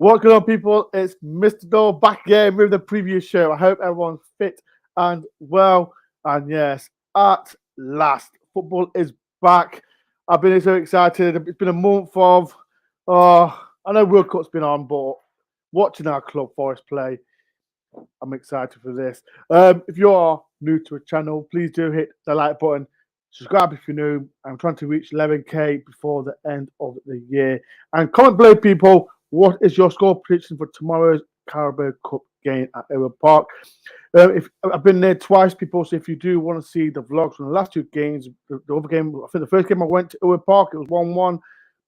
What's going on, people? It's Mr. Dole back again with the previous show. I hope everyone's fit and well. And yes, at last, football is back. I've been so excited. It's been a month of, I know World Cup's been on, but watching our club Forest play, I'm excited for this. If you are new to the channel, please do hit the like button. Subscribe if you're new. I'm trying to reach 11k before the end of the year. And comment below, people, what is your score prediction for tomorrow's Carabao Cup game at Ewood Park? If I've been there twice, people, so if you do want to see the vlogs from the last two games, the other game, I think the first game I went to Ewood Park, it was 1-1,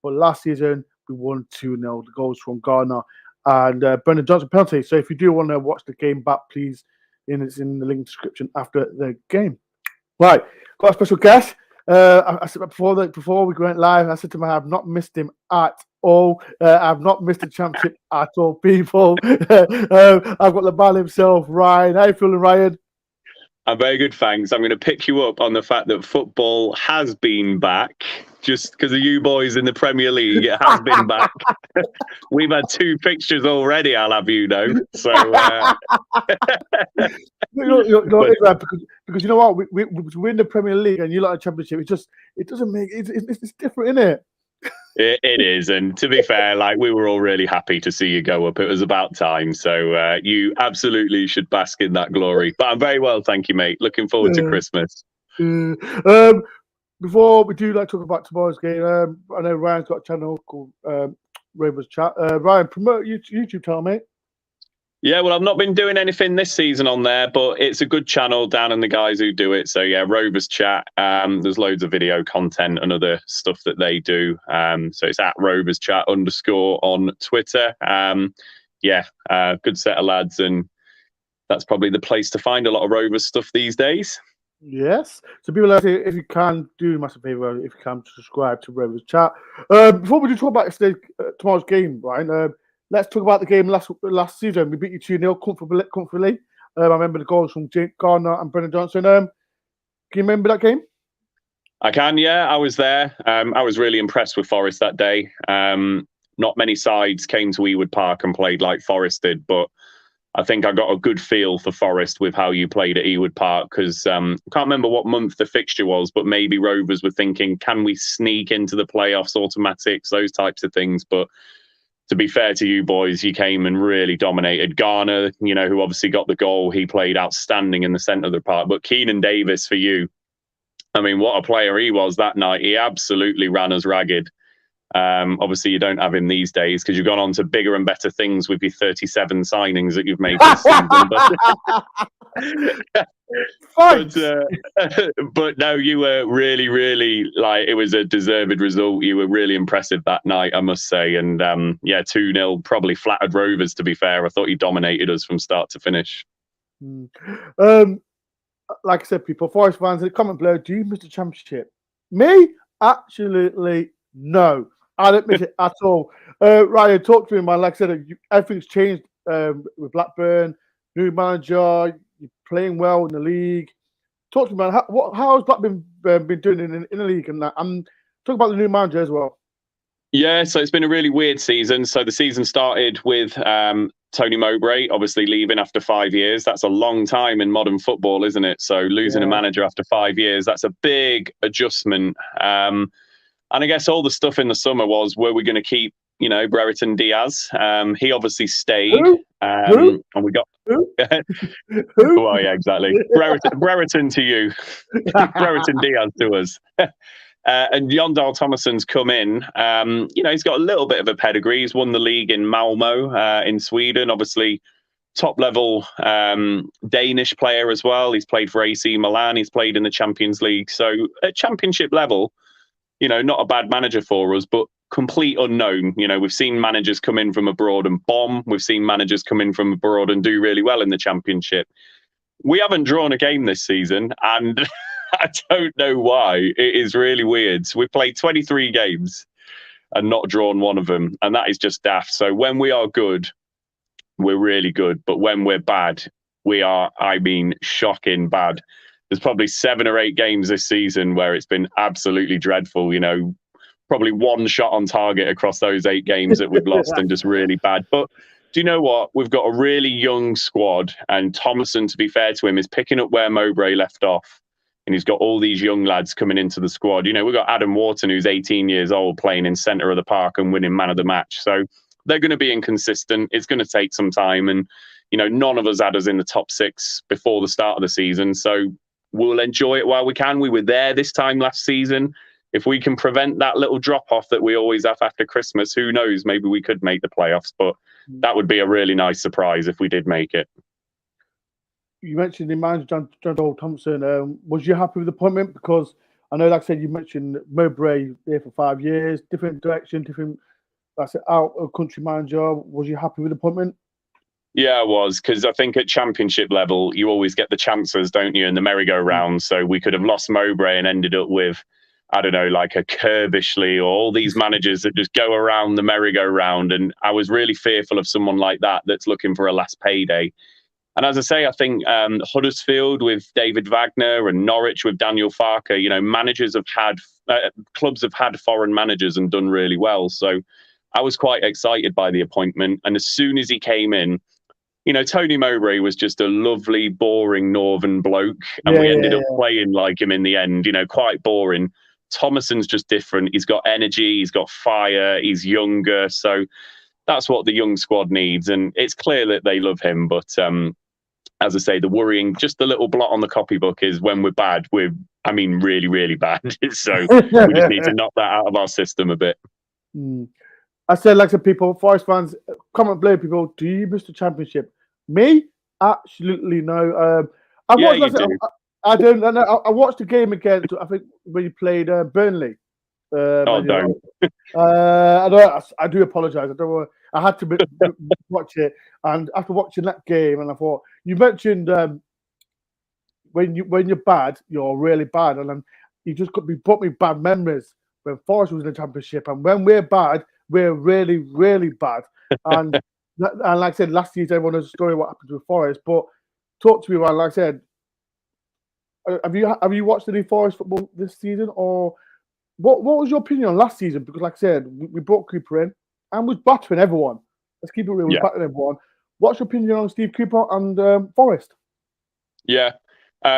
but last season we won 2-0. The goals from Garner and Brendan Johnson penalty. So if you do want to watch the game back, please, it's in the link description after the game. Right, got a special guest. I said before we went live, I said to him, I have not missed him at all. I've not missed the championship at all, people. I've got the man himself, Ryan. How you feeling, Ryan? I'm very good, thanks. I'm going to pick you up on the fact that football has been back. Just because of you boys in the Premier League, it has been back. We've had 2 fixtures already, I'll have you know. So, because you know what, we're in the Premier League and you like a championship. It doesn't make it's different, isn't it? It is, and to be fair, like, we were all really happy to see you go up. It was about time, so you absolutely should bask in that glory. But I'm very well, thank you, mate. Looking forward to Christmas. Before we do talk about tomorrow's game, I know Ryan's got a channel called Rovers Chat. Ryan, promote YouTube channel, mate. Yeah, well, I've not been doing anything this season on there, but it's a good channel, Dan and the guys who do it. So yeah, Rovers Chat. There's loads of video content and other stuff that they do. So it's at Rovers Chat _ on Twitter. Good set of lads, and that's probably the place to find a lot of Rovers stuff these days. Yes. So people, if you can, do a massive favor, if you can, subscribe to Rovers Chat. Before we do talk about tomorrow's game, Ryan, let's talk about the game last season. We beat you 2-0 comfortably. I remember the goals from Jake Garner and Brendan Johnson. Can you remember that game? I can, yeah. I was there. I was really impressed with Forest that day. Not many sides came to Ewood Park and played like Forest did, but I think I got a good feel for Forest with how you played at Ewood Park, because I can't remember what month the fixture was, but maybe Rovers were thinking, can we sneak into the playoffs, automatics, those types of things. But to be fair to you boys, you came and really dominated. Garner, who obviously got the goal, he played outstanding in the centre of the park. But Keenan Davis, for you, I mean, what a player he was that night. He absolutely ran us ragged. Obviously, you don't have him these days because you've gone on to bigger and better things with your 37 signings that you've made this season. But no, you were really, really, it was a deserved result. You were really impressive that night, I must say. And 2-0 probably flattered Rovers, to be fair. I thought he dominated us from start to finish. Like I said, people, Forest fans, in the comment below, do you miss the championship? Me? Absolutely no. I don't miss it at all. Ryan, talk to me, man. Like I said, everything's changed with Blackburn, new manager, you're playing well in the league. Talk to me, man. How has Blackburn been doing in the league and that? And talk about the new manager as well. Yeah, so it's been a really weird season. So the season started with Tony Mowbray obviously leaving after 5 years. That's a long time in modern football, isn't it? So losing a manager after 5 years, that's a big adjustment. And I guess all the stuff in the summer was, were we going to keep, Brereton Diaz? He obviously stayed. And we got... Who? Well, yeah, exactly. Brereton to you. Brereton Diaz to us. And Yondal Thomason's come in. He's got a little bit of a pedigree. He's won the league in Malmo in Sweden. Obviously, top-level Danish player as well. He's played for AC Milan. He's played in the Champions League. So at championship level, not a bad manager for us, but complete unknown. We've seen managers come in from abroad and bomb. We've seen managers come in from abroad and do really well in the championship. We haven't drawn a game this season, and I don't know why. It is really weird. We've played 23 games and not drawn one of them, and that is just daft. So when we are good, we're really good. But when we're bad, we are, shocking bad. There's probably 7 or 8 games this season where it's been absolutely dreadful. probably one shot on target across those 8 games that we've lost and just really bad. But do you know what? We've got a really young squad, and Thomason, to be fair to him, is picking up where Mowbray left off. And he's got all these young lads coming into the squad. You know, we've got Adam Wharton, who's 18 years old, playing in centre of the park and winning man of the match. So they're going to be inconsistent. It's going to take some time. And, you know, none of us had us in the top 6 before the start of the season. So we'll enjoy it while we can. We were there this time last season. If we can prevent that little drop-off that we always have after Christmas, who knows? Maybe we could make the playoffs. But that would be a really nice surprise if we did make it. You mentioned the manager, John Thompson. Was you happy with the appointment? Because I know, like I said, you mentioned Mowbray there for 5 years, different direction, different, like I said, out of country manager. Was you happy with the appointment? Yeah, I was, because I think at championship level, you always get the chances, don't you, in the merry-go-round. So we could have lost Mowbray and ended up with, I don't know, like a Kirbishley or all these managers that just go around the merry-go-round. And I was really fearful of someone like that that's looking for a last payday. And as I say, I think Huddersfield with David Wagner and Norwich with Daniel Farker, you know, managers have had, clubs have had foreign managers and done really well. So I was quite excited by the appointment. And as soon as he came in, you know, Tony Mowbray was just a lovely, boring northern bloke. And we ended up playing like him in the end, you know, quite boring. Thomason's just different. He's got energy, he's got fire, he's younger. So that's what the young squad needs. And it's clear that they love him. But as I say, the worrying, just the little blot on the copybook is when we're bad, I mean, really, really bad. So we just need to knock that out of our system a bit. I said, like some people, Forest fans, comment below, people, do you miss the championship? Me? Absolutely no. I watched the game again, I think, when you played Burnley. Don't. I do apologise. I had to watch it, and after watching that game, and I thought you mentioned when you're bad, you're really bad, and you just brought me bad memories when Forest was in the championship, and when we're bad, we're really, really bad. And and like I said, last season everyone knows the story what happened with Forest. But talk to me about, like I said, have you watched any Forest football this season, or what was your opinion on last season? Because like I said, we brought Cooper in and was battering everyone. Let's keep it real, we're battering everyone. What's your opinion on Steve Cooper and Forest? Yeah.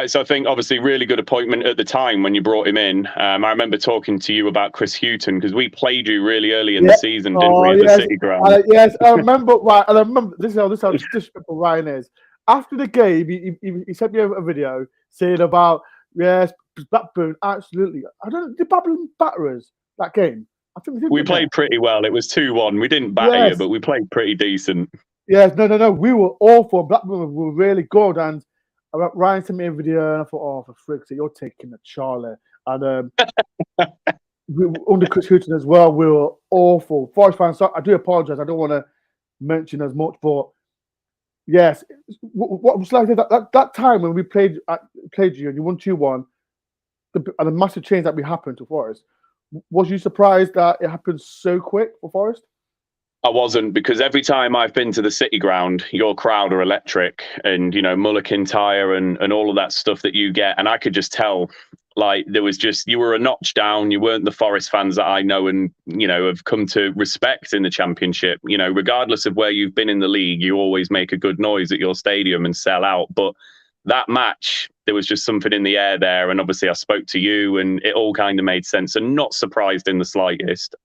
So I think obviously really good appointment at the time when you brought him in. I remember talking to you about Chris Hughton because we played you really early in the season, didn't we, at the City Ground? Yes, I remember. Right, and I remember this is how disrespectful Ryan is. After the game, he sent me a video saying about Blackburn. Absolutely, I don't know. Did Blackburn batter us that game? I think we played pretty well. It was 2-1. We didn't batter you, but we played pretty decent. Yes, no. We were awful. Blackburn were really good, and Ryan sent me a video, and I thought, oh, for frick's sake, you're taking a Charlie. And we were under Chris Hughton as well. We were awful. Forest fans, I do apologise. I don't want to mention as much, but yes, what was like that time when we played you and you won 2-1, and the massive change that happened to Forest. Was you surprised that it happened so quick for Forest? I wasn't, because every time I've been to the City Ground, your crowd are electric, and you know, Mulligan-Tyre and all of that stuff that you get, and I could just tell, like, there was just, you were a notch down. You weren't the Forest fans that I know and you know have come to respect in the Championship. You know, regardless of where you've been in the league, you always make a good noise at your stadium and sell out. But that match, there was just something in the air there, and obviously I spoke to you, and it all kind of made sense, and not surprised in the slightest.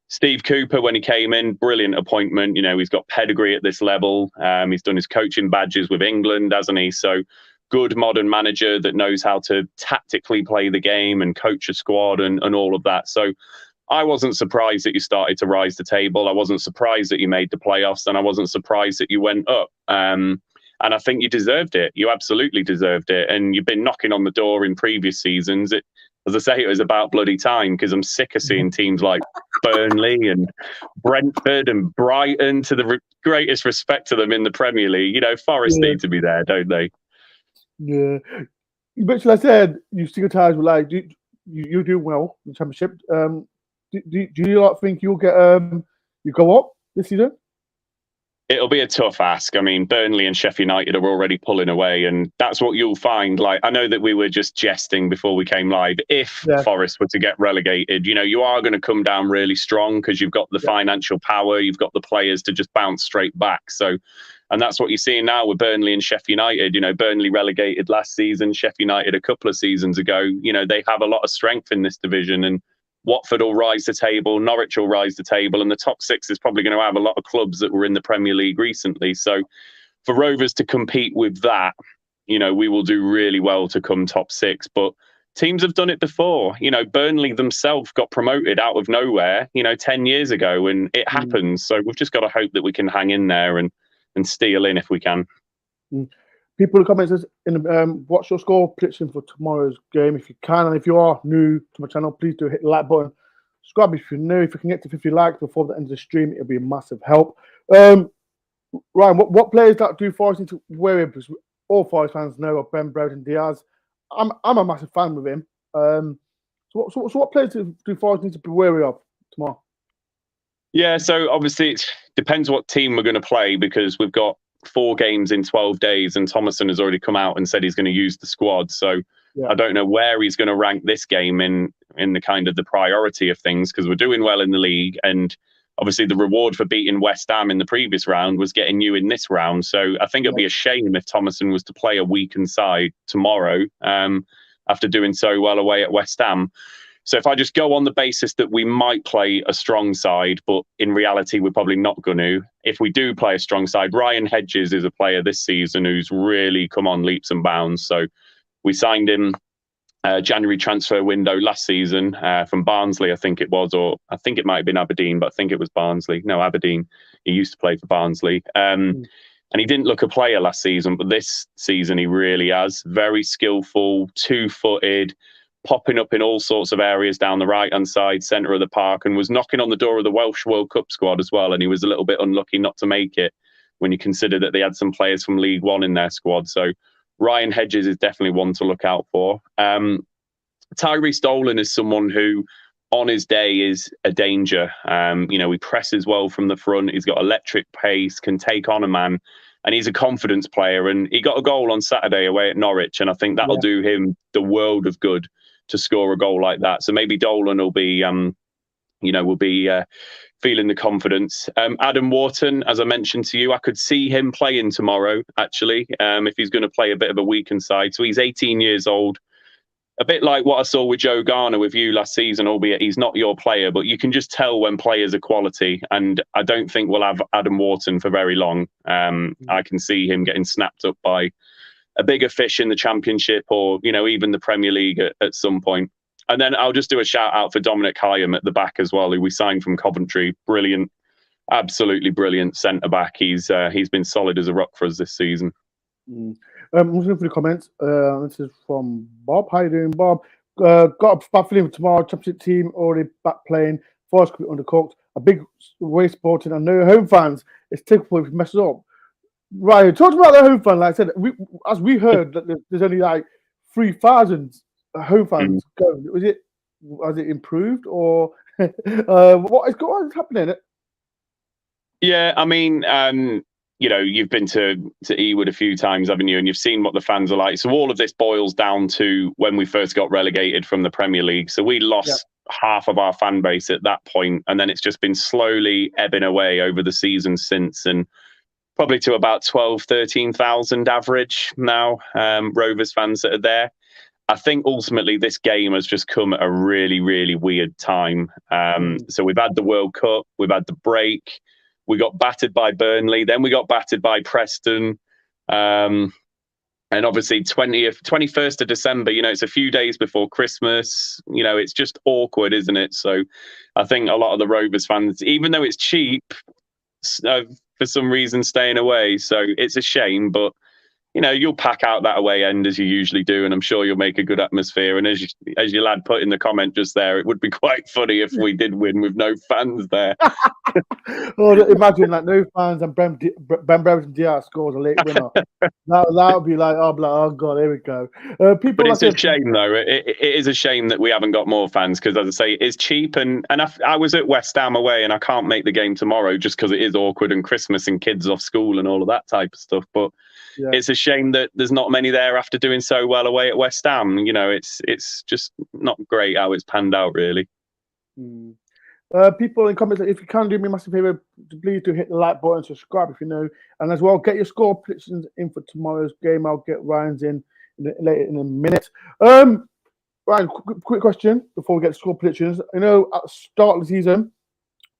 Steve Cooper, when he came in, brilliant appointment. You know, he's got pedigree at this level. He's done his coaching badges with England, hasn't he? So good modern manager that knows how to tactically play the game and coach a squad and all of that. So I wasn't surprised that you started to rise the table. I wasn't surprised that you made the playoffs, and I wasn't surprised that you went up. And I think you deserved it. You absolutely deserved it. And you've been knocking on the door in previous seasons. As I say, it was about bloody time, because I'm sick of seeing teams like Burnley and Brentford and Brighton, to the greatest respect to them in the Premier League. You know, Forest need to be there, don't they? Yeah. But like I said, you still ties with, like, you do well in the Championship. Do you think you'll get you go up this season? It'll be a tough ask. I mean, Burnley and Sheffield United are already pulling away, and that's what you'll find. Like, I know that we were just jesting before we came live. If Forest were to get relegated, you are going to come down really strong because you've got the financial power, you've got the players to just bounce straight back. So, and that's what you're seeing now with Burnley and Sheffield United. Burnley relegated last season, Sheffield United a couple of seasons ago. They have a lot of strength in this division, and Watford will rise the table, Norwich will rise the table, and the top six is probably going to have a lot of clubs that were in the Premier League recently. So for Rovers to compete with that, we will do really well to come top six. But teams have done it before. Burnley themselves got promoted out of nowhere, 10 years ago, and it happens. So we've just got to hope that we can hang in there and steal in if we can. People in the comments says, what's your score prediction for tomorrow's game if you can? And if you are new to my channel, please do hit the like button. Subscribe if you're new. If you can get to 50 likes before the end of the stream, it'll be a massive help. Ryan, what players that do Forest need to worry? Because all Forest fans know of Ben Brereton Diaz. I'm a massive fan with him. So what players do Forest need to be wary of tomorrow? Yeah, so obviously it depends what team we're going to play, because we've got 4 games in 12 days, and Thomason has already come out and said he's going to use the squad. So I don't know where he's going to rank this game in the kind of the priority of things, because we're doing well in the league, and obviously the reward for beating West Ham in the previous round was getting you in this round. So I think it'd be a shame if Thomason was to play a weakened side tomorrow after doing so well away at West Ham. So if I just go on the basis that we might play a strong side, but in reality, we're probably not going to. If we do play a strong side, Ryan Hedges is a player this season who's really come on leaps and bounds. So we signed him January transfer window last season from Barnsley, I think it was, or I think it might have been Aberdeen, but I think it was Barnsley. No, Aberdeen. He used to play for Barnsley. And he didn't look a player last season, but this season he really has. Very skillful, 2-footed, popping up in all sorts of areas down the right-hand side, centre of the park, and was knocking on the door of the Welsh World Cup squad as well. And he was a little bit unlucky not to make it when you consider that they had some players from League One in their squad. So Ryan Hedges is definitely one to look out for. Tyrese Dolan is someone who, on his day, is a danger. He presses well from the front. He's got electric pace, can take on a man, and he's a confidence player. And he got a goal on Saturday away at Norwich, and I think that'll do him the world of good to score a goal like that. So maybe Dolan will be, feeling the confidence. Adam Wharton, as I mentioned to you, I could see him playing tomorrow, actually, if he's going to play a bit of a weakened side. So he's 18 years old. A bit like what I saw with Joe Garner with you last season, albeit he's not your player, but you can just tell when players are quality. And I don't think we'll have Adam Wharton for very long. I can see him getting snapped up by a bigger fish in the Championship, or, even the Premier League at some point. And then I'll just do a shout out for Dominic Hyam at the back as well, who we signed from Coventry. Brilliant, absolutely brilliant centre back. He's been solid as a rock for us this season. I'm looking for the comments. This is from Bob. How you doing, Bob? Got a bad feeling for tomorrow. Championship team already back playing. Forest could be undercooked. A big way sporting. I know home fans. It's typical if it messes up. Right, talk about the home fan. Like I said, as we heard that there's only like 3,000 home fans going. Has it improved, or what is happening? Yeah, I mean, you've been to Ewood a few times, haven't you? And you've seen what the fans are like. So all of this boils down to when we first got relegated from the Premier League. So we lost half of our fan base at that point, and then it's just been slowly ebbing away over the season since, and probably to about 12, 13,000 average now, Rovers fans that are there. I think ultimately this game has just come at a really, really weird time. So we've had the World Cup, we've had the break, we got battered by Burnley, then we got battered by Preston. And obviously 21st of December, it's a few days before Christmas. It's just awkward, isn't it? So I think a lot of the Rovers fans, even though it's cheap, for some reason staying away. So it's a shame, but you'll pack out that away end as you usually do, and I'm sure you'll make a good atmosphere. And as your lad put in the comment just there, it would be quite funny if we did win with no fans there. Well, imagine like no fans and Ben Brereton Diaz scores a late winner. that would be like, oh god, here we go. People, but it's a shame though. It is a shame that we haven't got more fans because, as I say, it's cheap. And I was at West Ham away, and I can't make the game tomorrow just because it is awkward and Christmas and kids off school and all of that type of stuff. But it's a shame that there's not many there after doing so well away at West Ham. It's just not great how it's panned out, really. People in comments, if you can do me a massive favor, please do hit the like button, subscribe if you know, and as well get your score predictions in for tomorrow's game. I'll get Ryan's in later in a minute. Ryan, quick question before we get to score predictions. At the start of the season,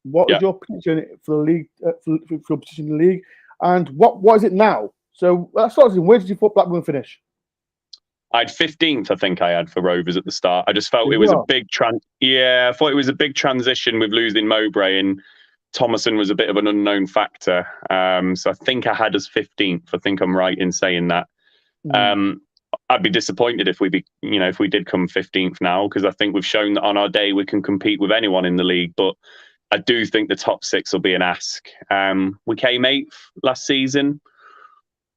what is your prediction for the league, for your position in the league, and what is it now? So let's start. Where did you thought Blackburn finish? I had 15th, I think I had for Rovers at the start. I just felt it was a big I thought it was a big transition with losing Mowbray, and Thomason was a bit of an unknown factor. So I think I had us 15th. I think I'm right in saying that. I'd be disappointed if we did come 15th now, because I think we've shown that on our day we can compete with anyone in the league. But I do think the top 6 will be an ask. We came 8th last season.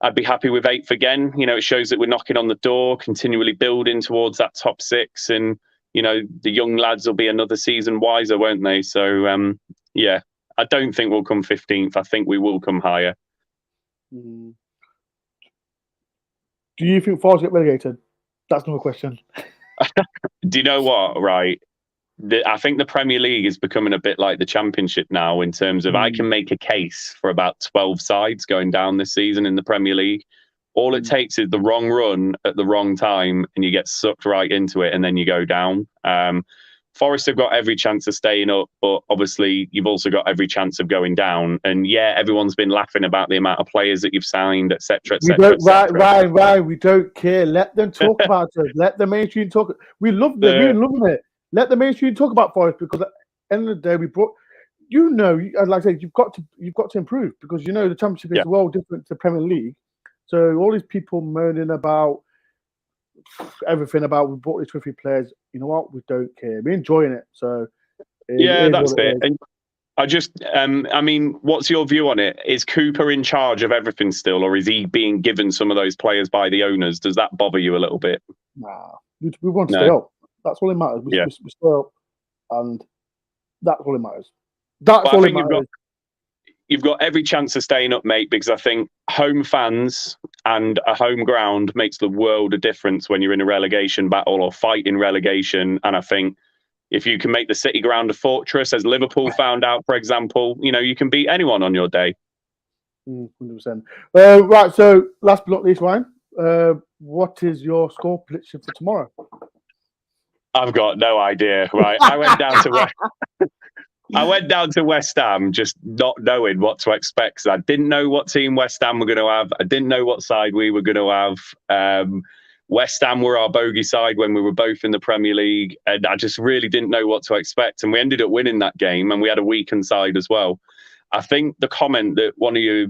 I'd be happy with 8th again. It shows that we're knocking on the door, continually building towards that top 6. And, the young lads will be another season wiser, won't they? So, I don't think we'll come 15th. I think we will come higher. Do you think Forest get relegated? That's another question. Do you know what? Right. I think the Premier League is becoming a bit like the Championship now in terms of I can make a case for about 12 sides going down this season in the Premier League. All it takes is the wrong run at the wrong time and you get sucked right into it and then you go down. Forest have got every chance of staying up, but obviously you've also got every chance of going down. And everyone's been laughing about the amount of players that you've signed, etc., etc. Right. We don't care. Let them talk about it. Let the mainstream talk. We love them. We're loving it. Let the mainstream talk about Forest, because at the end of the day, we brought. Like I said, you've got to improve, because the Championship is well different to the Premier League. So all these people moaning about everything about we bought these 23 players. You know what? We don't care. We're enjoying it. So that's it. And I just, what's your view on it? Is Cooper in charge of everything still, or is he being given some of those players by the owners? Does that bother you a little bit? Nah, we want to stay up. That's all it matters. We stay up, and that's all it matters. That's all it matters. You've got every chance of staying up, mate, because I think home fans and a home ground makes the world of difference when you're in a relegation battle or fighting relegation. And I think if you can make the City ground a fortress, as Liverpool found out, for example, you can beat anyone on your day. 100%. Right, so last but not least, Ryan, what is your score prediction for tomorrow? I've got no idea. Right, I went down to West Ham just not knowing what to expect. So I didn't know what team West Ham were going to have. I didn't know what side we were going to have. West Ham were our bogey side when we were both in the Premier League, and I just really didn't know what to expect. And we ended up winning that game, and we had a weakened side as well. I think the comment that one of your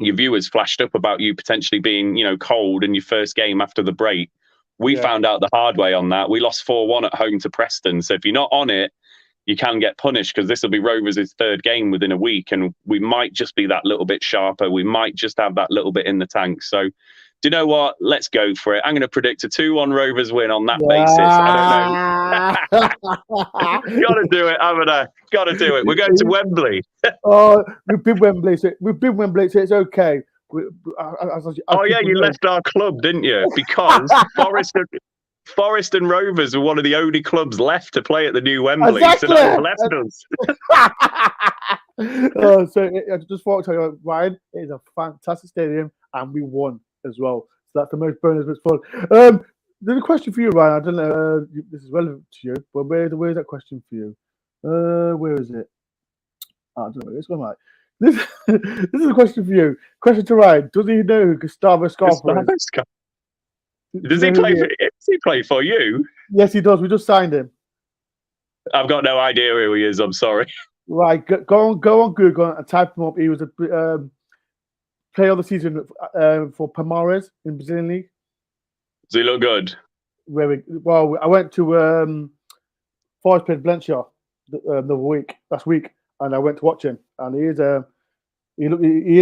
viewers flashed up about you potentially being, cold in your first game after the break, we found out the hard way on that. We lost 4-1 at home to Preston. So if you're not on it, you can get punished, because this will be Rovers' 3rd game within a week, and we might just be that little bit sharper. We might just have that little bit in the tank. So, do you know what? Let's go for it. I'm going to predict a 2-1 Rovers win on that basis. I don't know. Got to do it, haven't I? Got to do it. We're going to Wembley. We've been Wembley, so it's okay. You left our club, didn't you? Because Forest and Rovers were one of the only clubs left to play at the new Wembley. Exactly. So that's left us. I just want to tell you, Ryan, it is a fantastic stadium, and we won as well. So that's the most bonus, most fun. There's a question for you, Ryan. I don't know if this is relevant to you, but where's that question for you? Where is it? I don't know. It's going right. This is a question for you. Question to Ryan. Does he know who Gustavo Scarpa is? Does he play for you? Yes, he does. We just signed him. I've got no idea who he is. I'm sorry. Right, go on Google and type him up. He was a player of the season for Palmeiras in Brazilian league. Does he look good? I went to Forest played Valencia last week, and I went to watch him, and he is a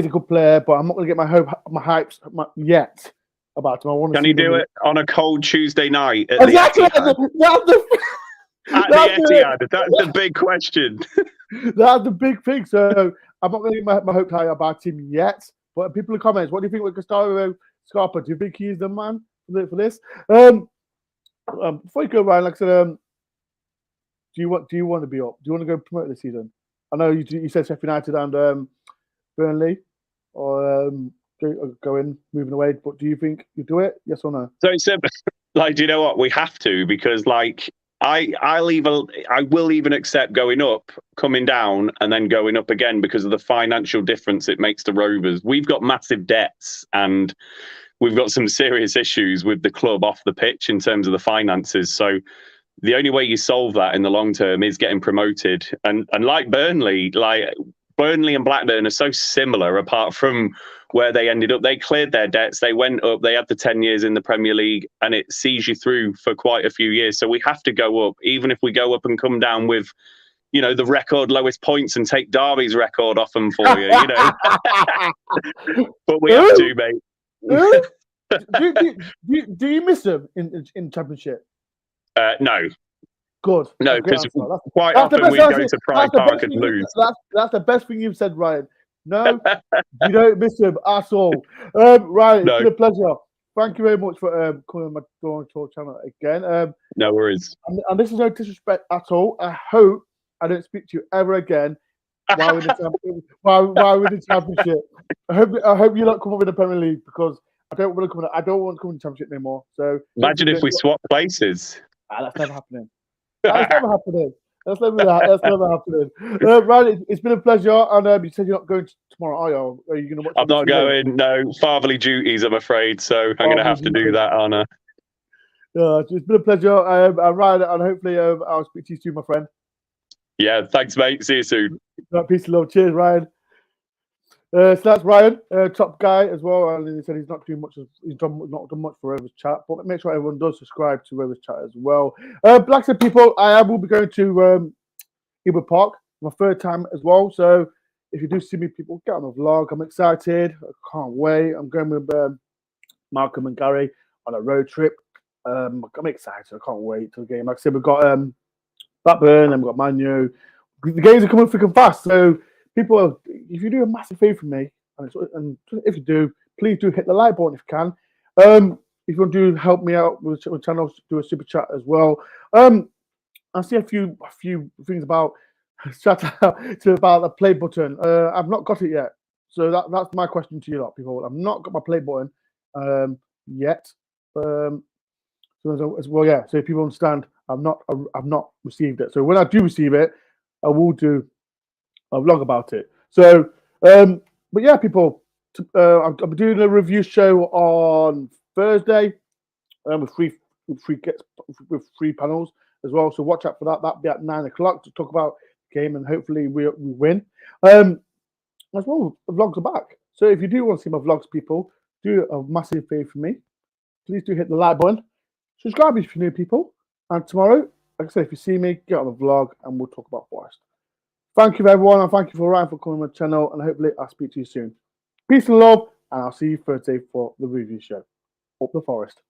good player, but I'm not going to get my hypes yet about him. I want to. Can see he do him. it on a cold Tuesday night at Exactly. the Etihad? At the Etihad, that's the big question. That's the big thing. So I'm not going to get my hopes high about him yet. But people in the comments, what do you think with Gustavo Scarpa? Do you think he's the man for this? Before you go, Ryan, like I said, do you want to be up? Do you want to go promote this season? I know you said Sheffield United and Burnley, or moving away. But do you think you do it? Yes or no? So it's like, do you know what? We have to, because like I will even accept going up, coming down, and then going up again because of the financial difference it makes to Rovers. We've got massive debts, and we've got some serious issues with the club off the pitch in terms of the finances. So the only way you solve that in the long term is getting promoted. And like Burnley and Blackburn are so similar, apart from where they ended up. They cleared their debts, they went up, they had the 10 years in the Premier League, and it sees you through for quite a few years. So we have to go up, even if we go up and come down with, the record lowest points and take Derby's record off them for you, But we have to, mate. Do you miss them in Championship? No. Good. No, because quite often we go to Pride Park and lose. That's the best thing you've said, Ryan. No, you don't miss them at all. Ryan, it's been a pleasure. Thank you very much for coming on my DoreOnTour channel again. No worries. And this is no disrespect at all. I hope I don't speak to you ever again while we're in the championship. I hope you don't come up in the Premier League, because I don't want to come in the championship anymore. So imagine if we swap places. That's never happening. That's never happening. That's never happening. Ryan, it's been a pleasure. And you said you're not going tomorrow, are you? Are you going to watch? I'm not going. No, fatherly duties, I'm afraid. So I'm going to have to do that, Anna. It's been a pleasure, Ryan, and hopefully I'll speak to you soon, my friend. Yeah, thanks, mate. See you soon. Peace and love. Cheers, Ryan. So that's Ryan, top guy as well. And he said he's not doing much. He's not done much for Rovers Chat, but make sure everyone does subscribe to Rovers Chat as well. Black said, people, I will be going to Eber Park, my third time as well. So if you do see me, people, get on the vlog. I'm excited. I can't wait. I'm going with Malcolm and Gary on a road trip. I'm excited. I can't wait till the game. Like I said, we've got Blackburn and we've got Man U. The games are coming thick and fast. So people, if you do a massive favour for me, and if you do, please do hit the like button if you can. If you want to help me out with the channel, do a super chat as well. I see a few things about shout out to about the play button. I've not got it yet, so that's my question to you lot, people. I've not got my play button yet. So yeah. So if people understand, I've not received it. So when I do receive it, I will do a vlog about it. So, but yeah, people, I'm doing a review show on Thursday with three panels as well. So watch out for that. That'll be at 9 o'clock to talk about the game, and hopefully we win. As well, the vlogs are back. So if you do want to see my vlogs, people, do a massive favor for me. Please do hit the like button. Subscribe if you're new, people. And tomorrow, like I said, if you see me, get on the vlog and we'll talk about Forest. Thank you, everyone, and thank you for Ryan for coming on my channel, and hopefully I'll speak to you soon. Peace and love, and I'll see you Thursday for the review show. Up the Forest.